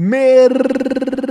Mercado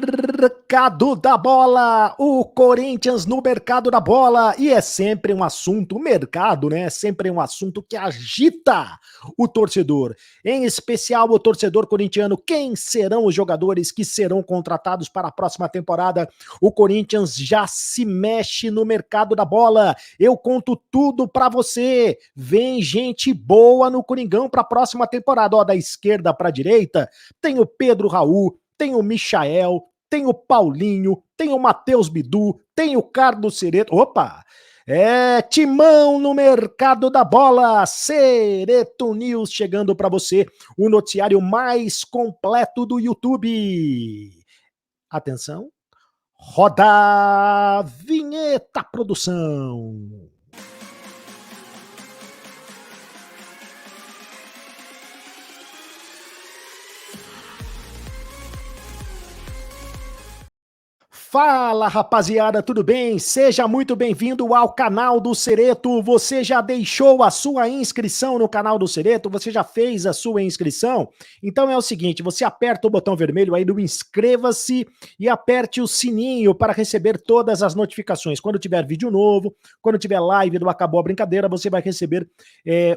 da bola, o Corinthians no mercado da bola, e é sempre um assunto, o mercado, né? É sempre um assunto que agita o torcedor, em especial o torcedor corintiano. Quem serão os jogadores que serão contratados para a próxima temporada? O Corinthians já se mexe no mercado da bola. Eu conto tudo para você. Vem gente boa no Coringão para a próxima temporada. Ó, da esquerda para a direita, tem o Pedro Raul, tem o Michael, tem o Paulinho, tem o Matheus Bidu, tem o Carlos Cereto. Opa! É Timão no mercado da bola, Cereto News chegando para você, o noticiário mais completo do YouTube. Atenção, roda a vinheta, produção. Fala, rapaziada, tudo bem? Seja muito bem-vindo ao canal do Cereto. Você já deixou a sua inscrição no canal do Cereto? Você já fez a sua inscrição? Então é o seguinte, você aperta o botão vermelho aí do inscreva-se e aperte o sininho para receber todas as notificações. Quando tiver vídeo novo, quando tiver live do Acabou a Brincadeira, você vai receber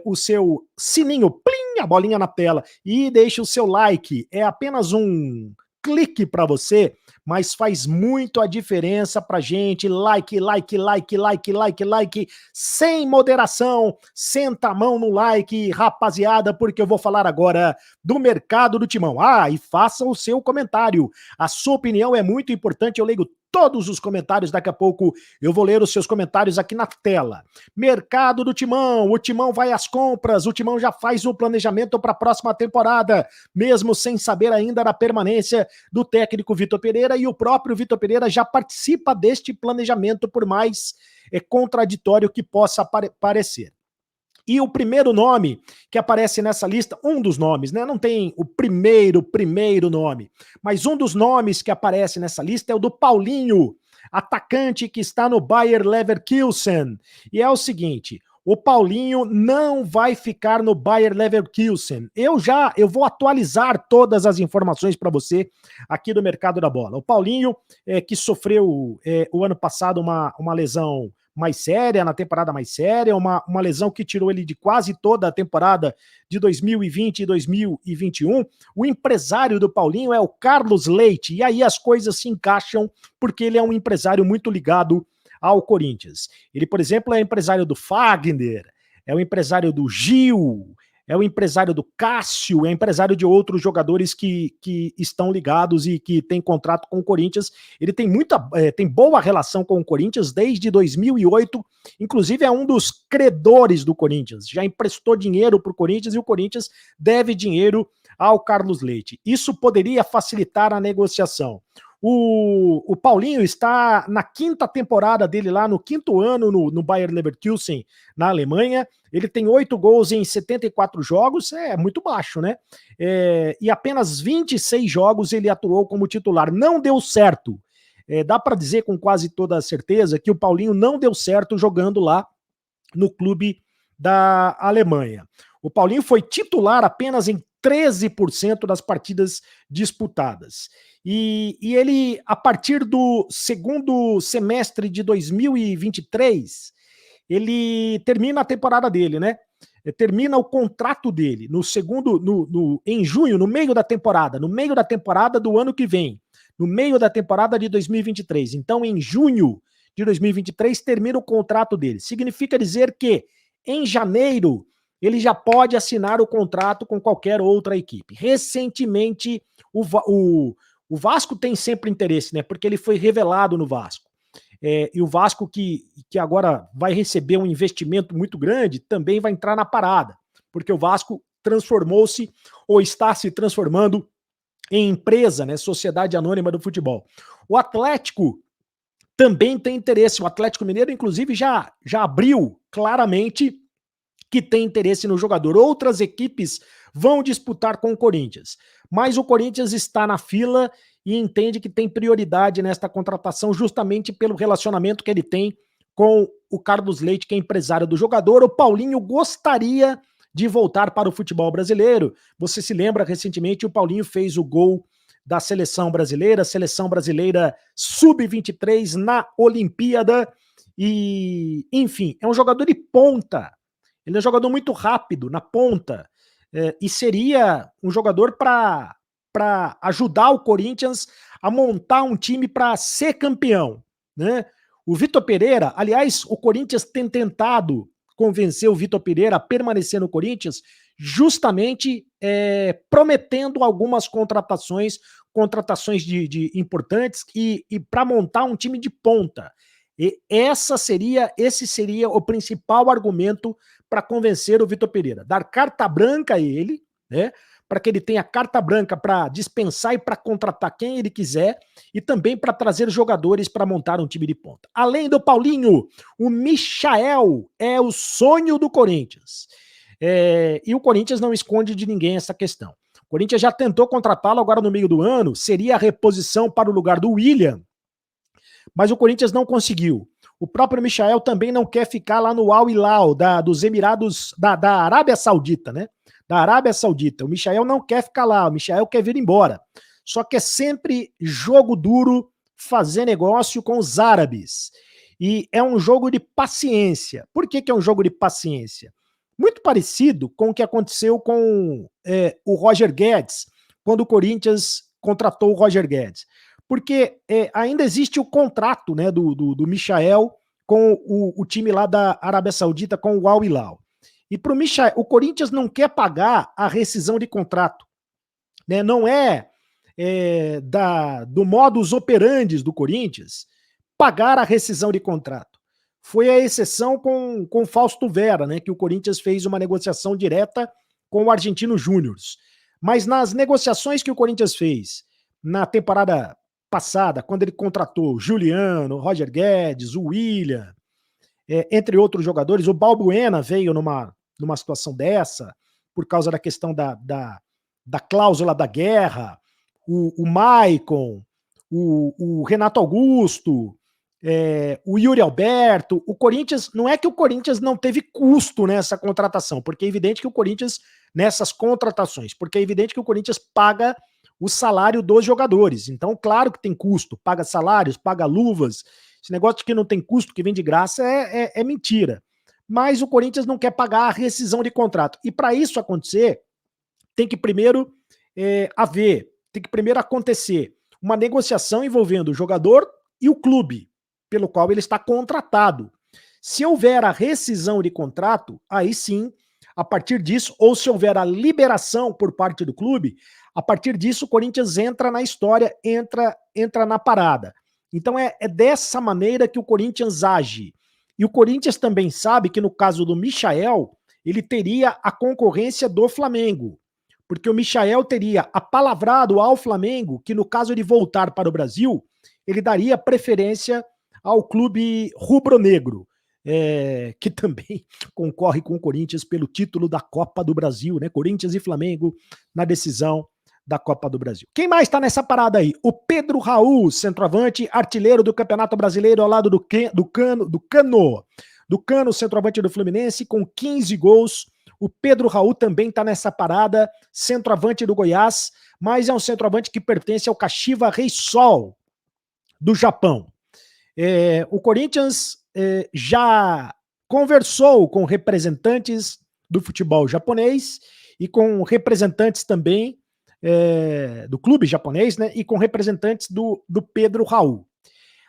o seu sininho, plim, a bolinha na tela. E deixe o seu like, é apenas um clique para você, mas faz muito a diferença pra gente. Like, like, like, like, like, like, sem moderação. Senta a mão no like, rapaziada, porque eu vou falar agora do mercado do Timão. Ah, e faça o seu comentário. A sua opinião é muito importante, eu leio todos os comentários, daqui a pouco eu vou ler os seus comentários aqui na tela. Mercado do Timão, o Timão vai às compras, o Timão já faz o planejamento para a próxima temporada, mesmo sem saber ainda da permanência do técnico Vitor Pereira, e o próprio Vitor Pereira já participa deste planejamento, por mais contraditório que possa parecer. E o primeiro nome que aparece nessa lista, um dos nomes, né? Não tem o primeiro nome, mas um dos nomes que aparece nessa lista é o do Paulinho, atacante que está no Bayer Leverkusen. E é o seguinte, o Paulinho não vai ficar no Bayer Leverkusen. Eu vou atualizar todas as informações para você aqui do mercado da bola. O Paulinho, que sofreu o ano passado uma lesão mais séria, na temporada mais séria, uma lesão que tirou ele de quase toda a temporada de 2020 e 2021. O empresário do Paulinho é o Carlos Leite, e aí as coisas se encaixam porque ele é um empresário muito ligado ao Corinthians. Ele, por exemplo, é empresário do Fagner, é o empresário do Gil, é o empresário do Cássio, é empresário de outros jogadores que estão ligados e que têm contrato com o Corinthians. Ele tem tem boa relação com o Corinthians desde 2008, inclusive é um dos credores do Corinthians, já emprestou dinheiro para o Corinthians e o Corinthians deve dinheiro ao Carlos Leite. Isso poderia facilitar a negociação. O Paulinho está na quinta temporada dele lá, no quinto ano no Bayer Leverkusen, na Alemanha. Ele tem 8 gols em 74 jogos, é muito baixo, né? E apenas 26 jogos ele atuou como titular. Não deu certo. Dá para dizer com quase toda a certeza que o Paulinho não deu certo jogando lá no clube da Alemanha. O Paulinho foi titular apenas em 13% das partidas disputadas. E ele, a partir do segundo semestre de 2023, ele termina a temporada dele, né? Termina o contrato dele no segundo, em junho, no meio da temporada do ano que vem, no meio da temporada de 2023. Então, em junho de 2023, termina o contrato dele. Significa dizer que, em janeiro, ele já pode assinar o contrato com qualquer outra equipe. Recentemente, o Vasco tem sempre interesse, né? Porque ele foi revelado no Vasco. E o Vasco, que agora vai receber um investimento muito grande, também vai entrar na parada, porque o Vasco transformou-se, ou está se transformando, em empresa, né? Sociedade Anônima do Futebol. O Atlético também tem interesse. O Atlético Mineiro, inclusive, já abriu claramente que tem interesse no jogador. Outras equipes vão disputar com o Corinthians, mas o Corinthians está na fila e entende que tem prioridade nesta contratação justamente pelo relacionamento que ele tem com o Carlos Leite, que é empresário do jogador. O Paulinho gostaria de voltar para o futebol brasileiro. Você se lembra, recentemente o Paulinho fez o gol da seleção brasileira sub-23 na Olimpíada. E, enfim, é um jogador de ponta. Ele é um jogador muito rápido na ponta. E seria um jogador para ajudar o Corinthians a montar um time para ser campeão, né? O Vitor Pereira, aliás, o Corinthians tem tentado convencer o Vitor Pereira a permanecer no Corinthians, justamente prometendo algumas contratações de importantes e para montar um time de ponta. E esse seria o principal argumento para convencer o Vitor Pereira. Dar carta branca a ele, né? Para que ele tenha carta branca para dispensar e para contratar quem ele quiser e também para trazer jogadores para montar um time de ponta. Além do Paulinho, o Michael é o sonho do Corinthians. E o Corinthians não esconde de ninguém essa questão. O Corinthians já tentou contratá-lo agora no meio do ano, seria a reposição para o lugar do William, mas o Corinthians não conseguiu. O próprio Michael também não quer ficar lá no Al Hilal, dos Emirados, da Arábia Saudita, né? Da Arábia Saudita. O Michael não quer ficar lá, o Michael quer vir embora. Só que é sempre jogo duro fazer negócio com os árabes. E é um jogo de paciência. Por que é um jogo de paciência? Muito parecido com o que aconteceu com o Roger Guedes, quando o Corinthians contratou o Roger Guedes. Porque ainda existe o contrato, né, do Michael com o time lá da Arábia Saudita, com o Al Hilal. E para o Michael, o Corinthians não quer pagar a rescisão de contrato. Né? Não do modus operandi do Corinthians pagar a rescisão de contrato. Foi a exceção com o Fausto Vera, né, que o Corinthians fez uma negociação direta com o Argentino Júnior. Mas nas negociações que o Corinthians fez na temporada passada, quando ele contratou Juliano, Roger Guedes, o William, entre outros jogadores, o Balbuena veio numa situação dessa, por causa da questão da cláusula da guerra, o Maicon, o Renato Augusto, o Yuri Alberto. O Corinthians, não é que o Corinthians não teve custo nessa contratação, porque é evidente que o Corinthians, nessas contratações, porque é evidente que o Corinthians paga o salário dos jogadores. Então, claro que tem custo, paga salários, paga luvas. Esse negócio de que não tem custo, que vem de graça, é mentira. Mas o Corinthians não quer pagar a rescisão de contrato. E para isso acontecer, tem que primeiro acontecer uma negociação envolvendo o jogador e o clube, pelo qual ele está contratado. Se houver a rescisão de contrato, aí sim, a partir disso, ou se houver a liberação por parte do clube, a partir disso o Corinthians entra na história, entra na parada. Então é dessa maneira que o Corinthians age. E o Corinthians também sabe que no caso do Michael, ele teria a concorrência do Flamengo. Porque o Michael teria apalavrado ao Flamengo que no caso de voltar para o Brasil, ele daria preferência ao clube rubro-negro, que também concorre com o Corinthians pelo título da Copa do Brasil, né? Corinthians e Flamengo na decisão da Copa do Brasil. Quem mais está nessa parada aí? O Pedro Raul, centroavante, artilheiro do Campeonato Brasileiro ao lado do Cano, centroavante do Fluminense, com 15 gols. O Pedro Raul também está nessa parada, centroavante do Goiás, mas é um centroavante que pertence ao Kashiwa Reysol, do Japão. O Corinthians já conversou com representantes do futebol japonês e com representantes também do clube japonês, né, e com representantes do Pedro Raul.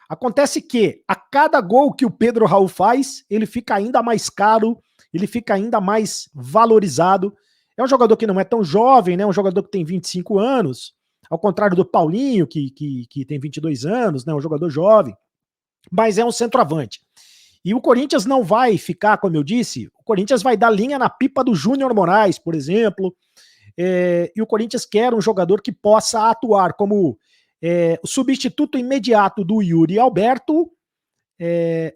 Acontece que a cada gol que o Pedro Raul faz, ele fica ainda mais caro, ele fica ainda mais valorizado. É um jogador que não é tão jovem, né, um jogador que tem 25 anos, ao contrário do Paulinho, que tem 22 anos, né, um jogador jovem, mas é um centroavante. E o Corinthians não vai ficar, como eu disse, o Corinthians vai dar linha na pipa do Júnior Moraes, por exemplo, e o Corinthians quer um jogador que possa atuar como o substituto imediato do Yuri Alberto.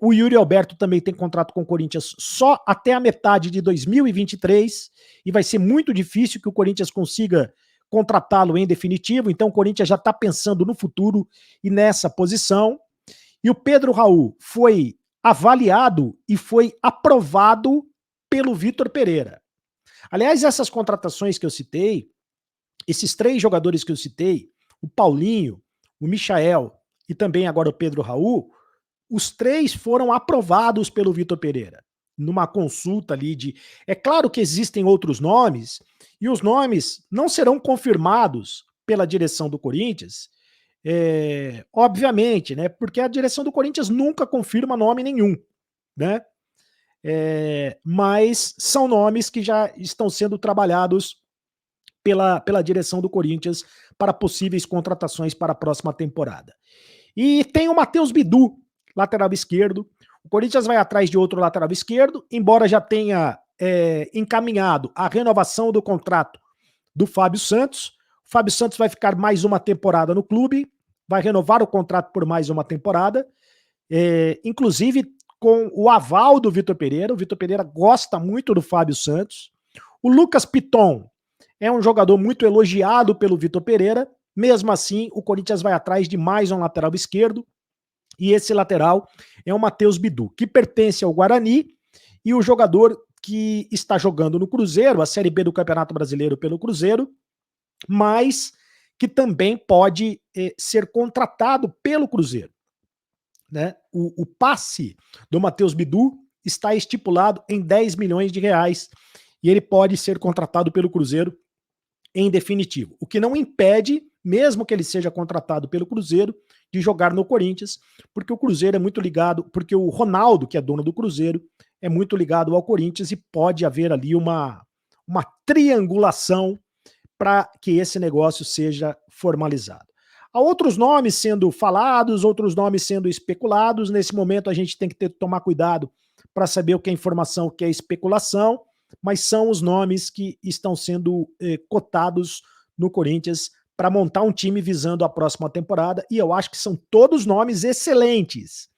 O Yuri Alberto também tem contrato com o Corinthians só até a metade de 2023, e vai ser muito difícil que o Corinthians consiga contratá-lo em definitivo, então o Corinthians já está pensando no futuro e nessa posição. E o Pedro Raul foi avaliado e foi aprovado pelo Vitor Pereira. Aliás, essas contratações que eu citei, esses 3 jogadores que eu citei, o Paulinho, o Michael e também agora o Pedro Raul, os três foram aprovados pelo Vitor Pereira, numa consulta ali de... É claro que existem outros nomes, e os nomes não serão confirmados pela direção do Corinthians, obviamente, né? Porque a direção do Corinthians nunca confirma nome nenhum, né? Mas são nomes que já estão sendo trabalhados pela direção do Corinthians para possíveis contratações para a próxima temporada. E tem o Matheus Bidu, lateral esquerdo. O Corinthians vai atrás de outro lateral esquerdo, embora já tenha encaminhado a renovação do contrato do Fábio Santos. O Fábio Santos vai ficar mais uma temporada no clube, vai renovar o contrato por mais uma temporada, inclusive com o aval do Vitor Pereira. O Vitor Pereira gosta muito do Fábio Santos. O Lucas Piton é um jogador muito elogiado pelo Vitor Pereira. Mesmo assim, o Corinthians vai atrás de mais um lateral esquerdo, e esse lateral é o Matheus Bidu, que pertence ao Guarani, e o jogador que está jogando no Cruzeiro, a Série B do Campeonato Brasileiro pelo Cruzeiro, mas que também pode ser contratado pelo Cruzeiro, né? O passe do Matheus Bidu está estipulado em 10 milhões de reais, e ele pode ser contratado pelo Cruzeiro em definitivo. O que não impede, mesmo que ele seja contratado pelo Cruzeiro, de jogar no Corinthians, porque o Cruzeiro é muito ligado, porque o Ronaldo, que é dono do Cruzeiro, é muito ligado ao Corinthians, e pode haver ali uma triangulação para que esse negócio seja formalizado. Há outros nomes sendo falados, outros nomes sendo especulados. Nesse momento a gente tem que tomar cuidado para saber o que é informação, o que é especulação, mas são os nomes que estão sendo cotados no Corinthians para montar um time visando a próxima temporada, e eu acho que são todos nomes excelentes,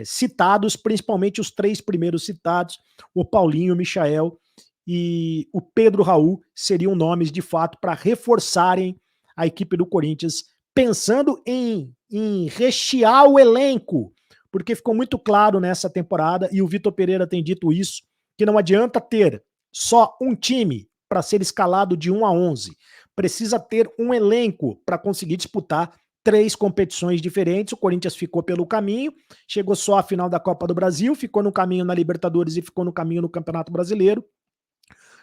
citados, principalmente os três primeiros citados, o Paulinho, o Michael e o Pedro Raul, seriam nomes de fato para reforçarem a equipe do Corinthians, pensando em rechear o elenco, porque ficou muito claro nessa temporada, e o Vitor Pereira tem dito isso, que não adianta ter só um time para ser escalado de 1 a 11. Precisa ter um elenco para conseguir disputar 3 competições diferentes. O Corinthians ficou pelo caminho, chegou só à final da Copa do Brasil, ficou no caminho na Libertadores e ficou no caminho no Campeonato Brasileiro,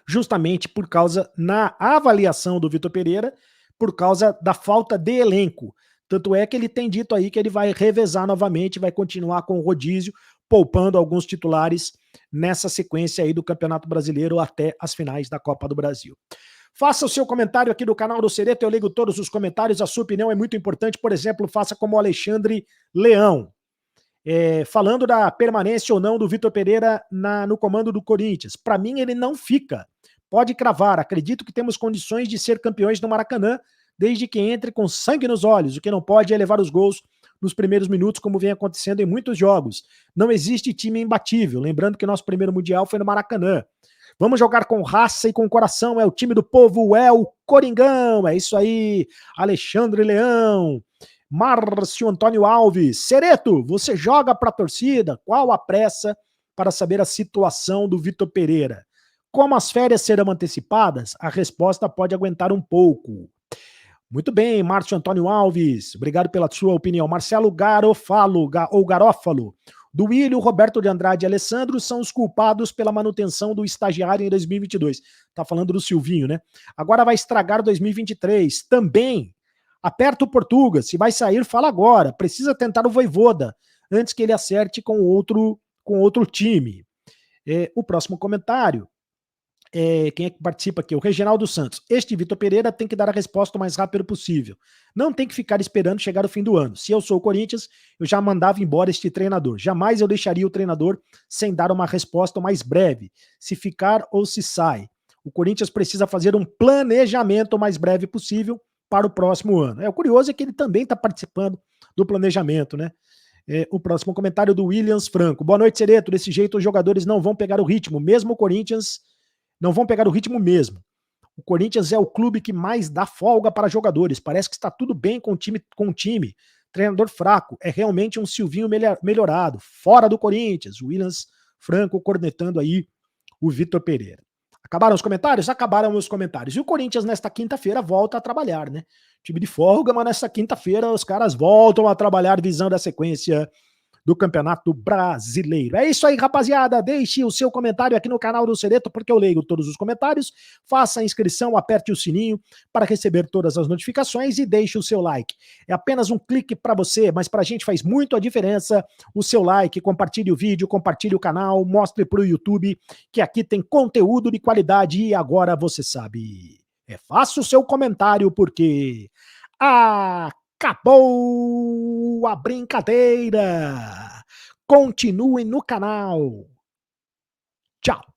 justamente por causa, na avaliação do Vitor Pereira, por causa da falta de elenco. Tanto é que ele tem dito aí que ele vai revezar novamente, vai continuar com o rodízio, poupando alguns titulares nessa sequência aí do Campeonato Brasileiro até as finais da Copa do Brasil. Faça o seu comentário aqui do canal do Cereto, eu ligo todos os comentários, a sua opinião é muito importante. Por exemplo, faça como o Alexandre Leão, falando da permanência ou não do Vitor Pereira no comando do Corinthians. Para mim, ele não fica. Pode cravar, acredito que temos condições de ser campeões no Maracanã, desde que entre com sangue nos olhos. O que não pode é levar os gols nos primeiros minutos, como vem acontecendo em muitos jogos. Não existe time imbatível, lembrando que nosso primeiro Mundial foi no Maracanã. Vamos jogar com raça e com coração, é o time do povo, é o Coringão, é isso aí, Alexandre Leão. Márcio Antônio Alves, Cereto, você joga para a torcida? Qual a pressa para saber a situação do Vitor Pereira? Como as férias serão antecipadas, a resposta pode aguentar um pouco. Muito bem, Márcio Antônio Alves, obrigado pela sua opinião. Marcelo Garofalo, ou Garófalo, do Willio, Roberto de Andrade e Alessandro são os culpados pela manutenção do estagiário em 2022. Tá falando do Silvinho, né? Agora vai estragar 2023. Também, aperta o Portuga, se vai sair, fala agora. Precisa tentar o Vojvoda, antes que ele acerte com outro time. O próximo comentário. Quem é que participa aqui? O Reginaldo Santos. Este Vitor Pereira tem que dar a resposta o mais rápido possível. Não tem que ficar esperando chegar o fim do ano. Se eu sou o Corinthians, eu já mandava embora este treinador. Jamais eu deixaria o treinador sem dar uma resposta mais breve. Se ficar ou se sai. O Corinthians precisa fazer um planejamento o mais breve possível para o próximo ano. O curioso é que ele também está participando do planejamento, né? O próximo comentário do Williams Franco. Boa noite, Cereto. Desse jeito os jogadores não vão pegar o ritmo. Mesmo o Corinthians... não vão pegar o ritmo mesmo. O Corinthians é o clube que mais dá folga para jogadores. Parece que está tudo bem com o time. Treinador fraco. É realmente um Silvinho melhorado. Fora do Corinthians. O Williams Franco cornetando aí o Vitor Pereira. Acabaram os comentários? Acabaram os comentários. E o Corinthians, nesta quinta-feira, volta a trabalhar, né? Time de folga, mas nesta quinta-feira os caras voltam a trabalhar visando a sequência do Campeonato Brasileiro. É isso aí, rapaziada. Deixe o seu comentário aqui no canal do Sereto, porque eu leio todos os comentários. Faça a inscrição, aperte o sininho para receber todas as notificações e deixe o seu like. É apenas um clique para você, mas para a gente faz muito a diferença o seu like. Compartilhe o vídeo, compartilhe o canal, mostre para o YouTube que aqui tem conteúdo de qualidade e agora você sabe. Faça o seu comentário porque acabou a brincadeira. Continue no canal. Tchau.